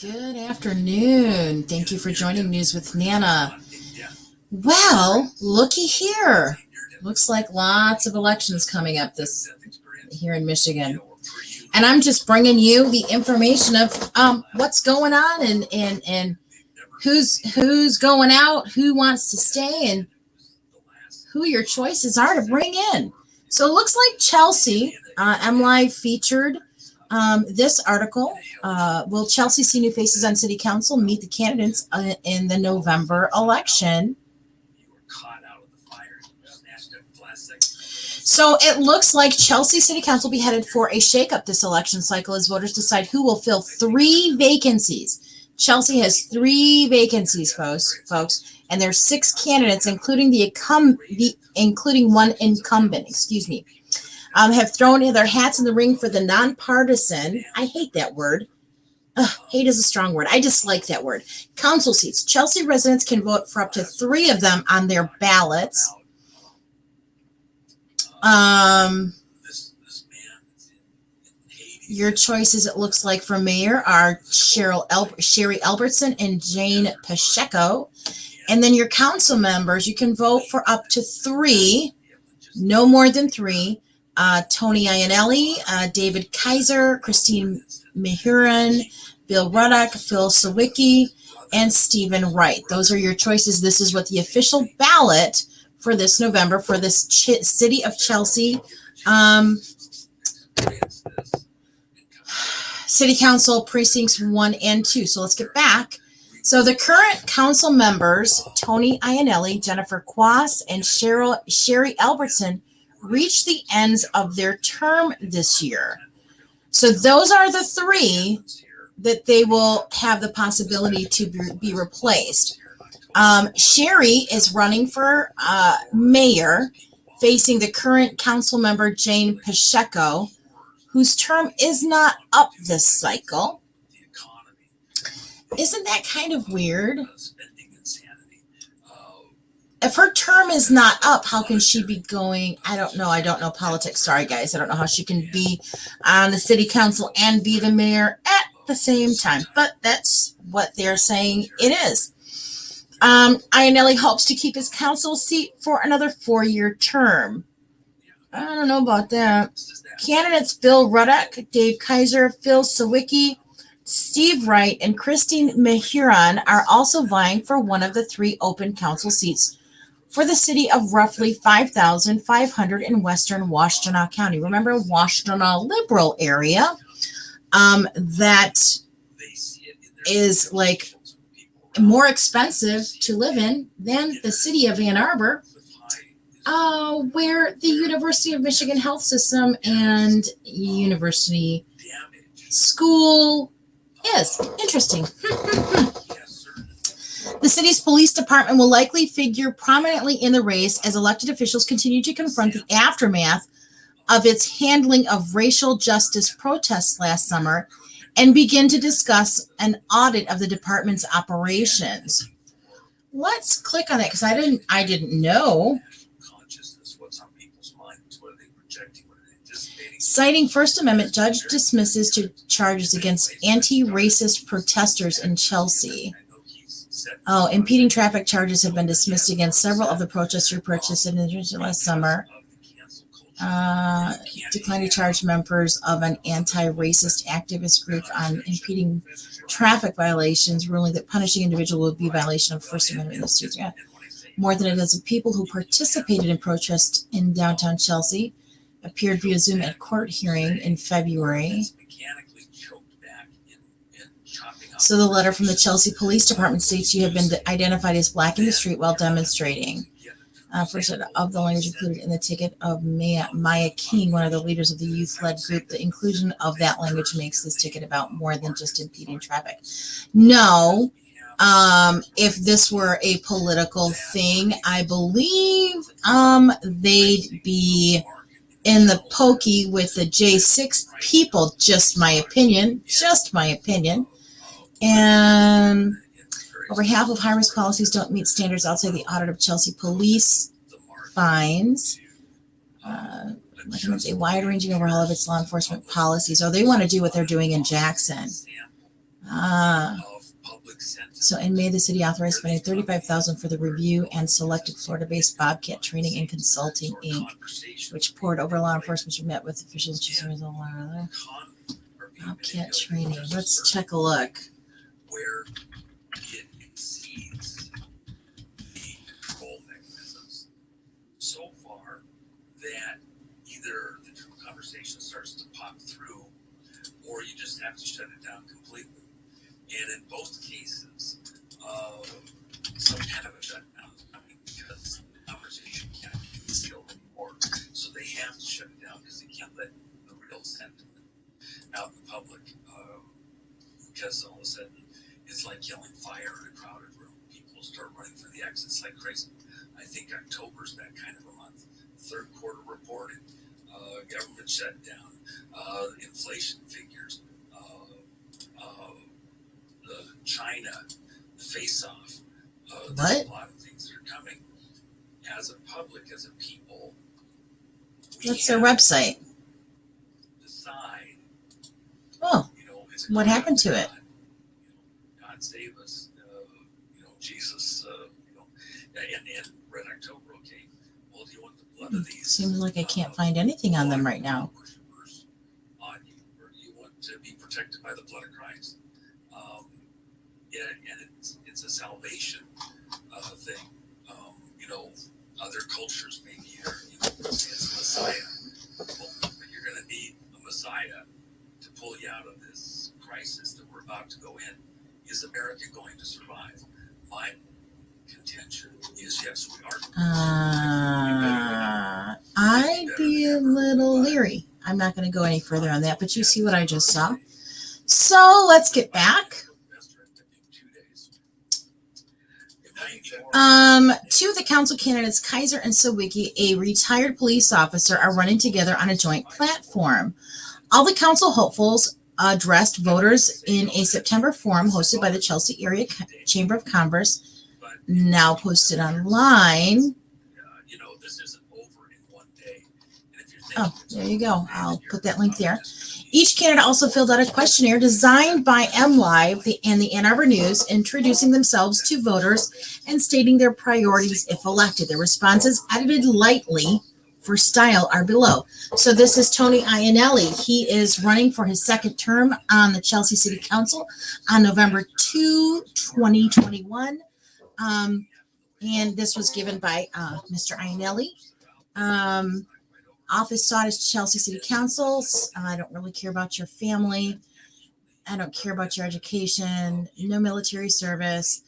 Good afternoon. Thank you for joining News with Nana. Well, looky here. Looks like lots of elections coming up here in Michigan. And I'm just bringing you the information of what's going on and who's going out, who wants to stay, and who your choices are to bring in. So it looks like Chelsea, MLive featured this article. Will Chelsea see new faces on city council? Meet the candidates in the November election. So it looks like Chelsea City Council will be headed for a shakeup this election cycle as voters decide who will fill 3 vacancies. Chelsea has 3 vacancies, folks, and there's 6 candidates, including including one incumbent. Have thrown their hats in the ring for the nonpartisan. I hate that word. Hate is a strong word. I dislike that word. Council seats. Chelsea residents can vote for up to 3 of them on their ballots. Your choices, it looks like, for mayor are Sherry Albertson and Jane Pacheco. And then your council members, you can vote for up to 3, no more than 3. Tony Iannelli, David Kaiser, Christine Mihiron, Bill Roddick, Phil Sawicki, and Stephen Wright. Those are your choices. This is what the official ballot for this November for this city of Chelsea City Council precincts 1 and 2. So let's get back. So the current council members, Tony Iannelli, Jennifer Quass, and Sherry Albertson, reach the ends of their term this year. So those are the 3 that they will have the possibility to be replaced. Sherry is running for mayor, facing the current council member Jane Pacheco, whose term is not up this cycle. Isn't that kind of weird? If her term is not up, how can she be going? I don't know politics. Sorry, guys. I don't know how she can be on the city council and be the mayor at the same time. But that's what they're saying it is. Iannelli hopes to keep his council seat for another 4-year term. I don't know about that. Candidates Bill Roddick, Dave Kaiser, Phil Sawicki, Steve Wright, and Christine Mihiron are also vying for one of the 3 open council seats for the city of roughly 5,500 in western Washtenaw County. Remember, Washtenaw liberal area that is like more expensive to live in than the city of Ann Arbor, where the University of Michigan Health System and University School is. Interesting. The city's police department will likely figure prominently in the race as elected officials continue to confront the aftermath of its handling of racial justice protests last summer and begin to discuss an audit of the department's operations. Let's click on that because I didn't know. Citing First Amendment, judge dismisses 2 charges against anti-racist protesters in Chelsea. Impeding traffic charges have been dismissed against several of the protesters who participated last summer. Declined to charge members of an anti-racist activist group on impeding traffic violations, ruling that punishing individuals would be a violation of First Amendment. More than a dozen people who participated in protests in downtown Chelsea appeared via Zoom at court hearing in February. So the letter from the Chelsea Police Department states you have been identified as black in the street while demonstrating. First of the language included in the ticket of Maya King, one of the leaders of the youth-led group. The inclusion of that language makes this ticket about more than just impeding traffic. No, if this were a political thing, I believe they'd be in the pokey with the J6 people. Just my opinion. And over half of high-risk policies don't meet standards outside the audit of Chelsea police fines. Recommends a wide-ranging overhaul of its law enforcement policies. Oh, they want to do what they're doing in Jackson. So in May, the city authorized spending $35,000 for the review and selected Florida-based Bobcat Training and Consulting Inc., which poured over law enforcement met with officials. Bobcat Training. Let's check a look. Where it exceeds the control mechanisms so far that either the conversation starts to pop through or you just have to shut it down completely. And in both cases, some kind of a shutdown is coming because the conversation can't be concealed anymore. So they have to shut it down because they can't let the real sentiment out in the public. Because all of a sudden, it's like yelling fire in a crowded room. People start running for the exits like crazy. I think October's that kind of a month. Third quarter reported, government shutdown, inflation figures, China, the face-off. There's a lot of things that are coming. As a public, as a people, what's their website? Decide. Oh, what happened to it? God save us. Jesus. And Red October. Okay. Well, do you want the blood of these? Seems like I can't find anything on them right now. On you, or do you want to be protected by the blood of Christ? And it's a salvation thing. Other cultures maybe it's Messiah. Well, but you're going to need a Messiah to pull you out of this crisis that we're about to go in. Is America going to survive? My contention is yes, we are. I'd be a little leery. I'm not going to go any further on that, but you see what I just saw. So let's get back. Two of the council candidates, Kaiser and Sawicki, a retired police officer, are running together on a joint platform. All the council hopefuls addressed voters in a September forum hosted by the Chelsea Area Chamber of Commerce, now posted online. Oh, there you go. I'll put that link there. Each candidate also filled out a questionnaire designed by MLive and the Ann Arbor News, introducing themselves to voters and stating their priorities if elected. Their responses, edited lightly for style, are below. So this is Tony Iannelli. He is running for his second term on the Chelsea City Council on November 2, 2021. And this was given by Mr. Iannelli. Office sought as Chelsea City Council. I don't really care about your family. I don't care about your education. No military service.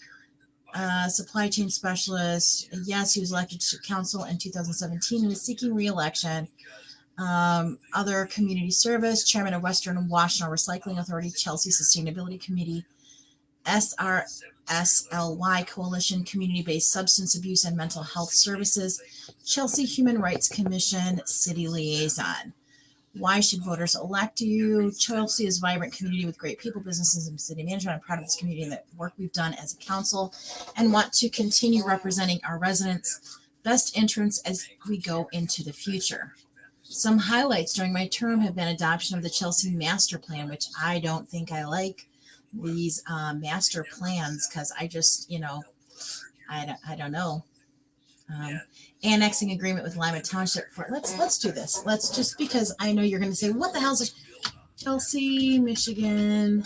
Supply chain specialist. Yes, he was elected to council in 2017 and is seeking re-election. Other community service. Chairman of Western Washtenaw Recycling Authority, Chelsea Sustainability Committee, SRSLY Coalition, Community-Based Substance Abuse and Mental Health Services, Chelsea Human Rights Commission, City Liaison. Why should voters elect you? Chelsea is a vibrant community with great people, businesses, and city management. I'm proud of this community and the work we've done as a council and want to continue representing our residents' best interests as we go into the future. Some highlights during my term have been adoption of the Chelsea Master Plan, which I don't think I like these master plans because I just, I don't know. Annexing agreement with Lima Township for let's do this. Let's just, because I know you're going to say, what the hell is Chelsea, Michigan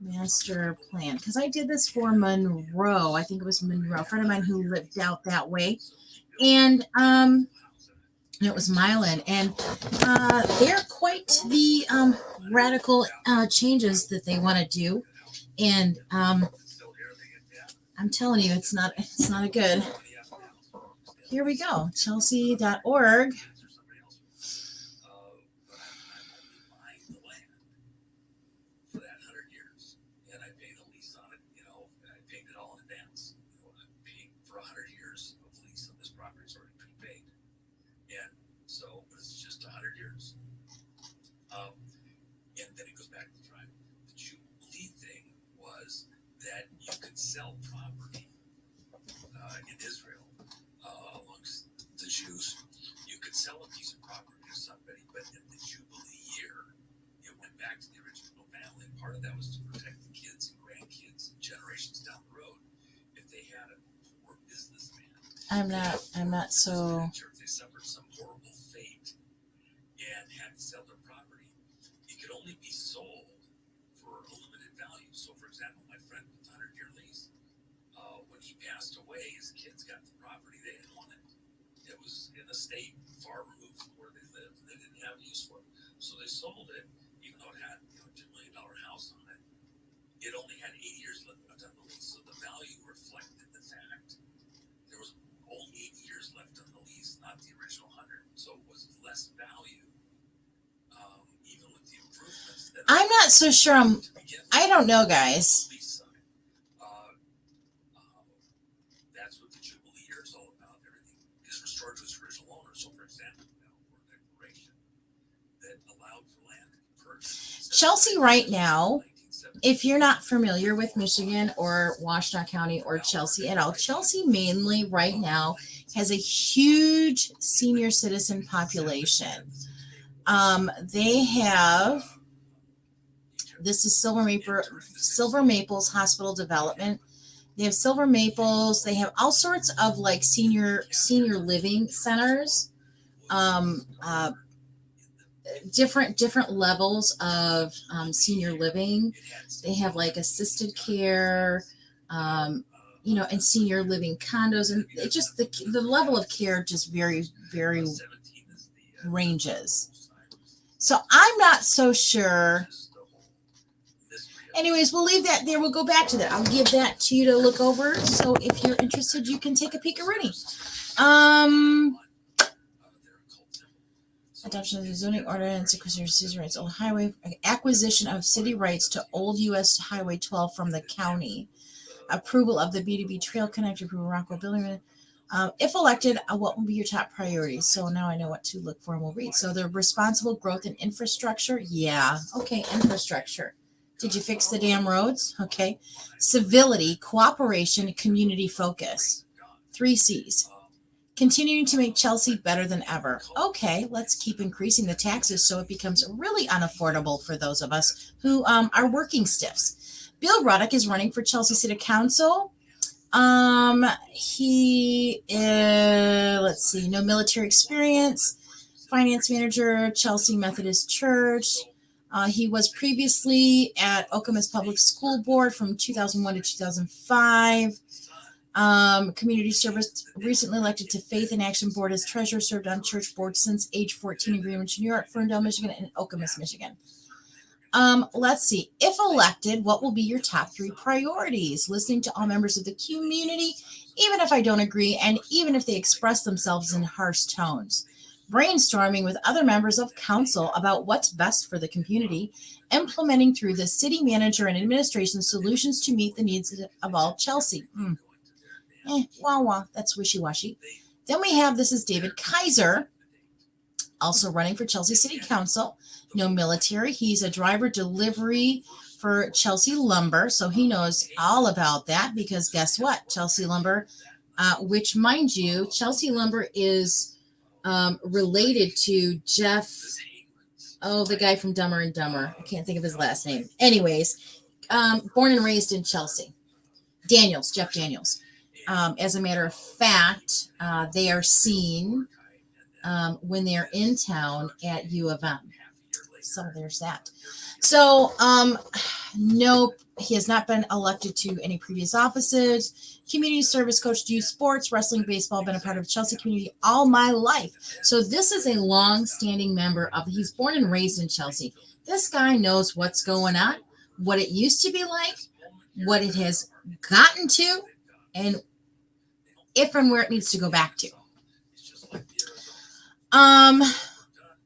master plan? Because I did this for Monroe. I think it was Monroe, a friend of mine who lived out that way, and it was Milan, and they're quite the radical changes that they want to do, and I'm telling you, it's not a good. Here we go, chelsea.org. Sell property in Israel amongst the Jews. You could sell a piece of property to somebody, but in the Jubilee year, it went back to the original family. Part of that that was to protect the kids and grandkids and generations down the road. If they had a poor businessman, I'm not so. if they suffered some horrible fate and had to sell their property, it could only be sold for a limited value. So, for example, my friend with the 100-year lease, when he passed away, his kids got the property. They didn't want it. It was in a state far removed from where they lived. They didn't have use for it. So they sold it, even though it had a $2 million house on it. It only had 80 years left on the lease. So the value reflected the fact there was only 80 years left on the lease, not the original 100. So it was less value, even with the improvements. I'm not so sure. I don't know, guys. That's what the Jubilee year is all about. Everything is restored to its original owner. So, for example, for a declaration that allowed for land purchase. Chelsea right now, if you're not familiar with Michigan or Washtenaw County or Chelsea at all, Chelsea mainly right now has a huge senior citizen population. They have, this is Silver Maples Hospital Development. They have Silver Maples. They have all sorts of like senior living centers, different levels of senior living. They have like assisted care, and senior living condos, and it just the level of care just very ranges. So I'm not so sure. Anyways, we'll leave that there. We'll go back to that. I'll give that to you to look over. So if you're interested, you can take a peek already. Adoption of the zoning ordinance, acquisition rights, old highway, acquisition of city rights to old U.S. Highway 12 from the county, approval of the B2B Trail Connector, approval of Rockwell Building. If elected, what will be your top priorities? So now I know what to look for, and we'll read. So the responsible growth in infrastructure. Yeah. Okay. Infrastructure. Did you fix the damn roads? Okay. Civility, cooperation, community focus. 3 C's. Continuing to make Chelsea better than ever. Okay, let's keep increasing the taxes so it becomes really unaffordable for those of us who are working stiffs. Bill Roddick is running for Chelsea City Council. He is, let's see, no military experience. Finance manager, Chelsea Methodist Church. He was previously at Okemos Public School Board from 2001 to 2005. Community service, recently elected to Faith and Action Board as treasurer, served on church boards since age 14 in Greenwich, New York, Ferndale, Michigan, and Okemos, Michigan. Let's see. If elected, what will be your top 3 priorities? Listening to all members of the community, even if I don't agree, and even if they express themselves in harsh tones. Brainstorming with other members of council about what's best for the community, implementing through the city manager and administration solutions to meet the needs of all Chelsea. That's wishy-washy. Then we have, this is David Kaiser, also running for Chelsea City Council. No military. He's a driver delivery for Chelsea Lumber. So he knows all about that because guess what? Chelsea Lumber, which mind you, Chelsea Lumber is related to Jeff, the guy from Dumber and Dumber. I can't think of his last name. Anyways, born and raised in Chelsea. Jeff Daniels. As a matter of fact, they are seen when they're in town at U of M. So there's that. So, nope, he has not been elected to any previous offices. Community service, coached youth sports, wrestling, baseball, been a part of Chelsea community all my life. So this is a long-standing member of, he's born and raised in Chelsea. This guy knows what's going on, what it used to be like, what it has gotten to, and if and where it needs to go back to.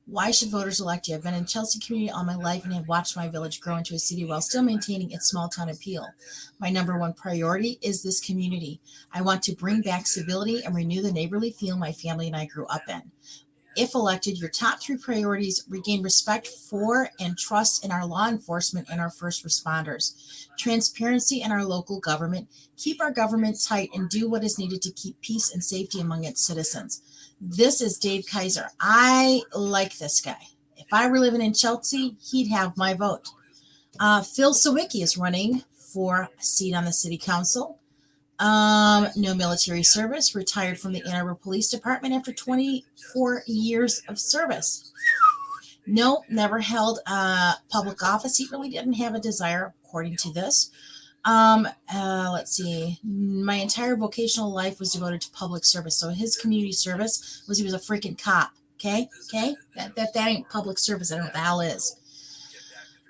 Why should voters elect you? I've been in Chelsea community all my life and have watched my village grow into a city while still maintaining its small town appeal. My number one priority is this community. I want to bring back civility and renew the neighborly feel my family and I grew up in. If elected, your top 3 priorities: regain respect for and trust in our law enforcement and our first responders, transparency in our local government, keep our government tight, and do what is needed to keep peace and safety among its citizens. This is Dave Kaiser. I like this guy. If I were living in Chelsea, he'd have my vote. Phil Sawicki is running for a seat on the city council. No military service, retired from the Ann Arbor Police Department after 24 years of service. No, never held public office. He really didn't have a desire, according to this. Let's see. My entire vocational life was devoted to public service. So his community service was he was a freaking cop. Okay. That ain't public service. I don't know what the hell is.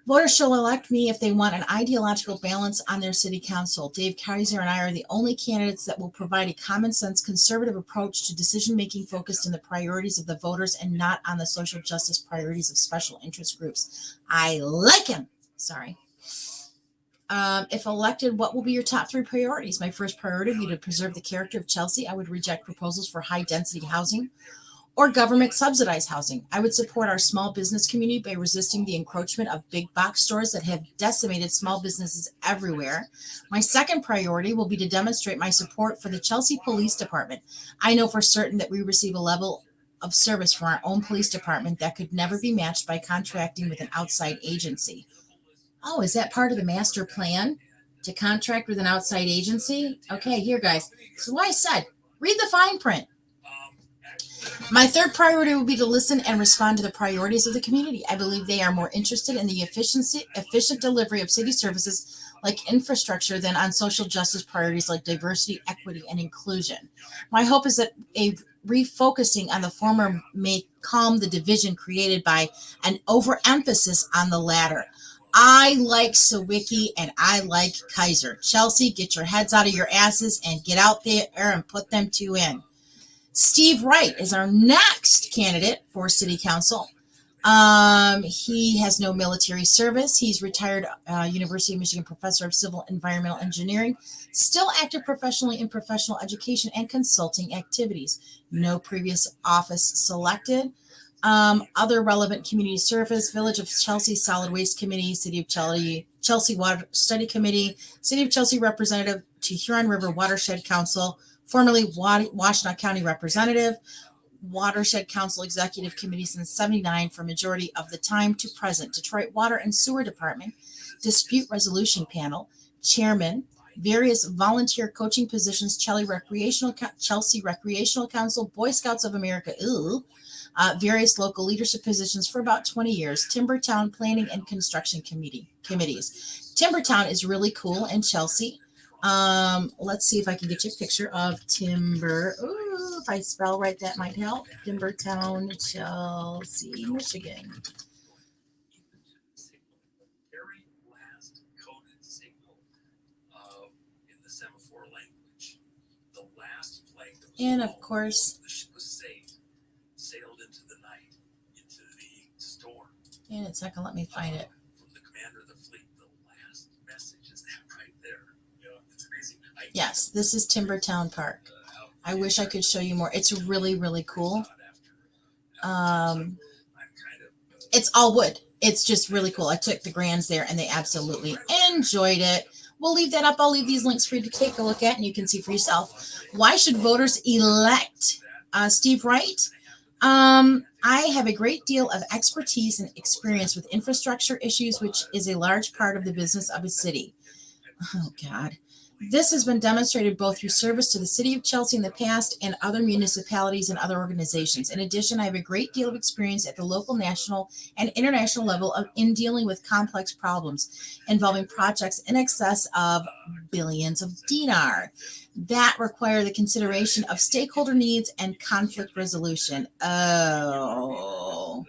Voters shall elect me if they want an ideological balance on their city council. Dave Kaiser and I are the only candidates that will provide a common sense conservative approach to decision making focused on the priorities of the voters and not on the social justice priorities of special interest groups. I like him. Sorry. If elected, what will be your top 3 priorities? My first priority would be to preserve the character of Chelsea. I would reject proposals for high density housing or government subsidized housing. I would support our small business community by resisting the encroachment of big box stores that have decimated small businesses everywhere. My second priority will be to demonstrate my support for the Chelsea Police Department. I know for certain that we receive a level of service from our own police department that could never be matched by contracting with an outside agency. Oh, is that part of the master plan to contract with an outside agency? Okay, here, guys. So why I said, read the fine print. My third priority will be to listen and respond to the priorities of the community. I believe they are more interested in the efficient delivery of city services like infrastructure than on social justice priorities like diversity, equity, and inclusion. My hope is that a refocusing on the former may calm the division created by an overemphasis on the latter. I like Sawicki and I like Kaiser. Chelsea, get your heads out of your asses and get out there and put them 2 in. Steve Wright is our next candidate for city council. He has no military service. He's retired University of Michigan professor of civil environmental engineering, still active professionally in professional education and consulting activities. No previous office selected. Other relevant community service, Village of Chelsea Solid Waste Committee, City of Chelsea Water Study Committee, City of Chelsea Representative to Huron River Watershed Council, formerly Washtenaw County Representative, Watershed Council Executive Committee since 79 for majority of the time to present, Detroit Water and Sewer Department, Dispute Resolution Panel, Chairman, various volunteer coaching positions, Chelsea Recreational Council, Boy Scouts of America, various local leadership positions for about 20 years, Timbertown Planning and Construction Committees. Timbertown is really cool in Chelsea. Let's see if I can get you a picture of Timber. Ooh, if I spell right, that might help. Timbertown, Chelsea, Michigan. Very last coded signal in the semaphore language. The last flag. And of course, the ship was saved, sailed into the night, into the storm. And it's not gonna let me find it. From the commander of the fleet, the last message is that right there. It's crazy. Yes, this is Timbertown Park. I wish I could show you more. It's really, really cool. It's all wood. It's just really cool. I took the grands there and they absolutely enjoyed it. We'll leave that up. I'll leave these links for you to take a look at and you can see for yourself. Why should voters elect Steve Wright? I have a great deal of expertise and experience with infrastructure issues, which is a large part of the business of a city. Oh, God. This has been demonstrated both through service to the city of Chelsea in the past and other municipalities and other organizations. In addition, I have a great deal of experience at the local, national, and international level in dealing with complex problems involving projects in excess of billions of dinar that require the consideration of stakeholder needs and conflict resolution. Oh,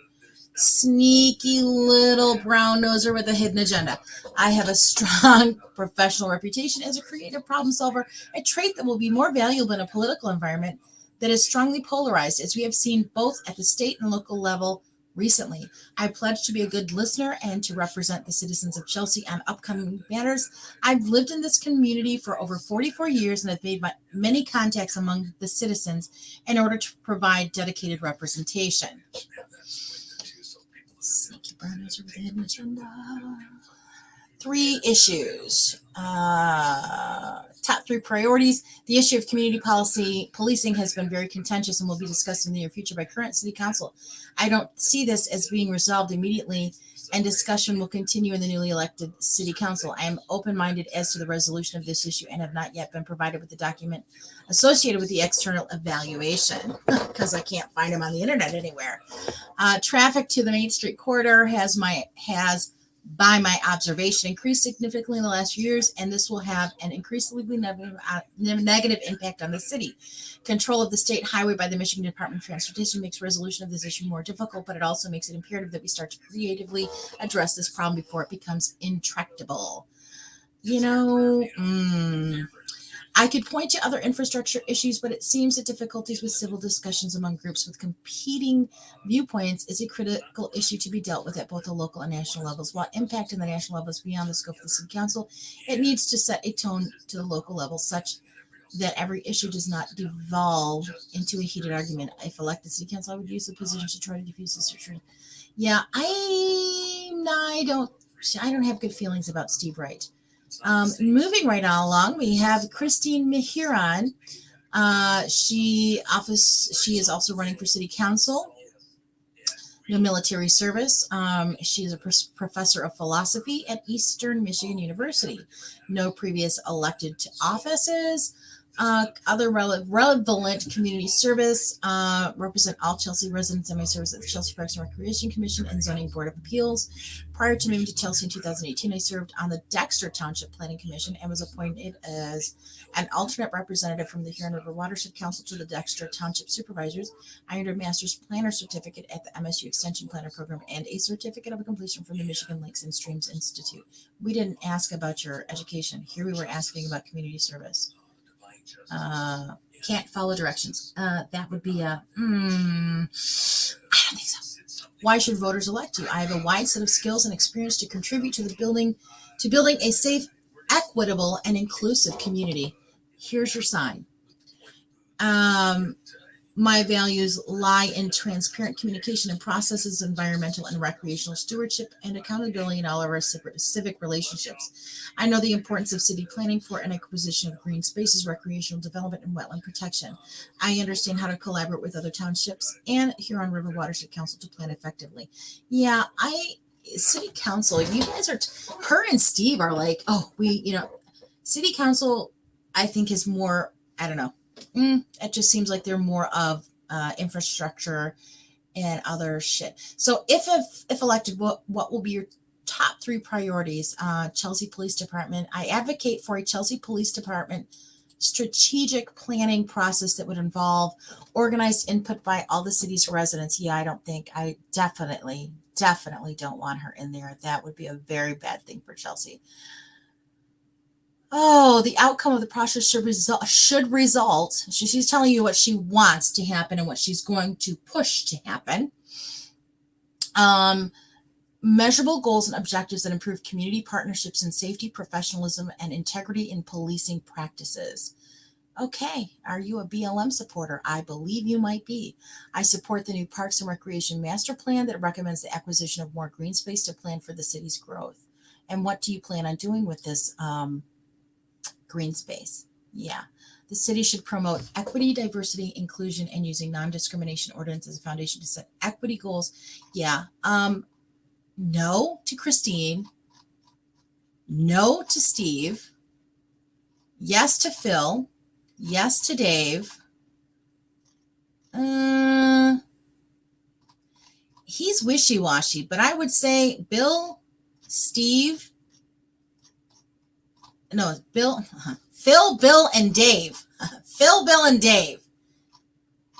sneaky little brown noser with a hidden agenda. I have a strong professional reputation as a creative problem solver, a trait that will be more valuable in a political environment that is strongly polarized, as we have seen both at the state and local level recently. I pledge to be a good listener and to represent the citizens of Chelsea on upcoming matters. I've lived in this community for over 44 years and have made many contacts among the citizens in order to provide dedicated representation. Sneaky brown noser with a hidden agenda. 3 issues. Top 3 priorities. The issue of community policing has been very contentious and will be discussed in the near future by current city council. I don't see this as being resolved immediately, and discussion will continue in the newly elected city council. I am open-minded as to the resolution of this issue and have not yet been provided with the document associated with the external evaluation because I can't find them on the internet anywhere. Traffic to the Main Street corridor has by my observation, increased significantly in the last few years, and this will have an increasingly negative impact on the city. Control of the state highway by the Michigan Department of Transportation makes resolution of this issue more difficult, but it also makes it imperative that we start to creatively address this problem before it becomes intractable. I could point to other infrastructure issues, but it seems that difficulties with civil discussions among groups with competing viewpoints is a critical issue to be dealt with at both the local and national levels. While impacting the national level is beyond the scope of the city council, it needs to set a tone to the local level such that every issue does not devolve into a heated argument. If elected city council, I would use the position to try to diffuse this issue. Yeah, I don't have good feelings about Steve Wright. Moving right on along, we have Christine Mihiron. She is also running for city council. No military service. She is a professor of philosophy at Eastern Michigan University. No previous elected to offices. Other relevant community service, represent all Chelsea residents in my service at the Chelsea Parks and Recreation Commission and Zoning Board of Appeals. Prior to moving to Chelsea in 2018, I served on the Dexter Township Planning Commission and was appointed as an alternate representative from the Huron River Watershed Council to the Dexter Township Supervisors. I earned a Master's Planner Certificate at the MSU Extension Planner Program and a Certificate of Completion from the Michigan Lakes and Streams Institute. We didn't ask about your education. Here we were asking about community service. Can't follow directions. That would be I don't think so. Why should voters elect you? I have a wide set of skills and experience to contribute to building a safe, equitable, and inclusive community. Here's your sign. My values lie in transparent communication and processes, environmental and recreational stewardship, and accountability in all of our civic relationships. I know the importance of city planning for an acquisition of green spaces, recreational development, and wetland protection. I understand how to collaborate with other townships and Huron River Watershed Council to plan effectively. Yeah, city council, you guys are, her and Steve are like, city council, I think is more, I don't know. It just seems like they're more of infrastructure and other shit. So if elected, what will be your top 3 priorities? Chelsea Police Department. I advocate for a Chelsea Police Department strategic planning process that would involve organized input by all the city's residents. Yeah, I definitely don't want her in there. That would be a very bad thing for Chelsea. Oh, the outcome of the process should result. She's telling you what she wants to happen and what she's going to push to happen. Measurable goals and objectives that improve community partnerships and safety, professionalism, and integrity in policing practices. Okay, are you a BLM supporter? I believe you might be. I support the new Parks and Recreation Master Plan that recommends the acquisition of more green space to plan for the city's growth. And what do you plan on doing with this green space? Yeah. The city should promote equity, diversity, inclusion, and using non-discrimination ordinance as a foundation to set equity goals. Yeah. No to Christine. No to Steve. Yes to Phil. Yes to Dave. He's wishy-washy, but I would say Bill, Steve, no, Phil, Bill, and Dave. Phil, Bill, and Dave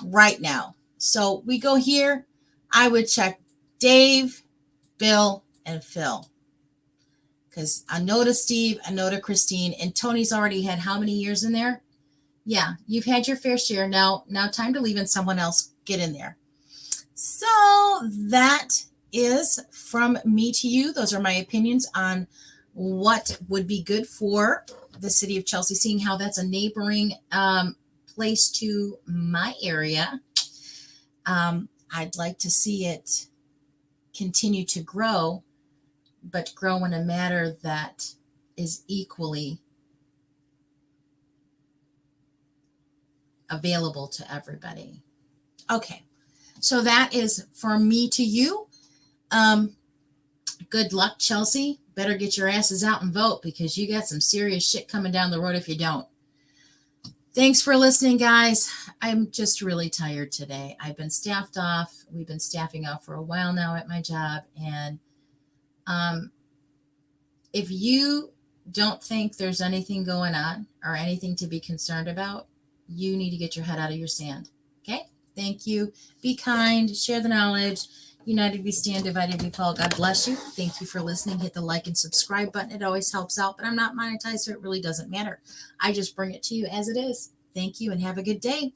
right now. So we go here. I would check Dave, Bill, and Phil. Because I know to Steve, I know to Christine, and Tony's already had how many years in there? Yeah, you've had your fair share. Now time to leave and someone else get in there. So that is from me to you. Those are my opinions on what would be good for the city of Chelsea, seeing how that's a neighboring place to my area. I'd like to see it continue to grow, but grow in a matter that is equally available to everybody. Okay, so that is for me to you. Good luck, Chelsea. Better get your asses out and vote because you got some serious shit coming down the road if you don't. Thanks for listening, guys. I'm just really tired today. I've been staffed off. We've been staffing off for a while now at my job. And if you don't think there's anything going on or anything to be concerned about, you need to get your head out of your sand. Okay? Thank you. Be kind. Share the knowledge. United we stand, divided we fall. God bless you. Thank you for listening. Hit the like and subscribe button. It always helps out, but I'm not monetized, so it really doesn't matter. I just bring it to you as it is. Thank you and have a good day.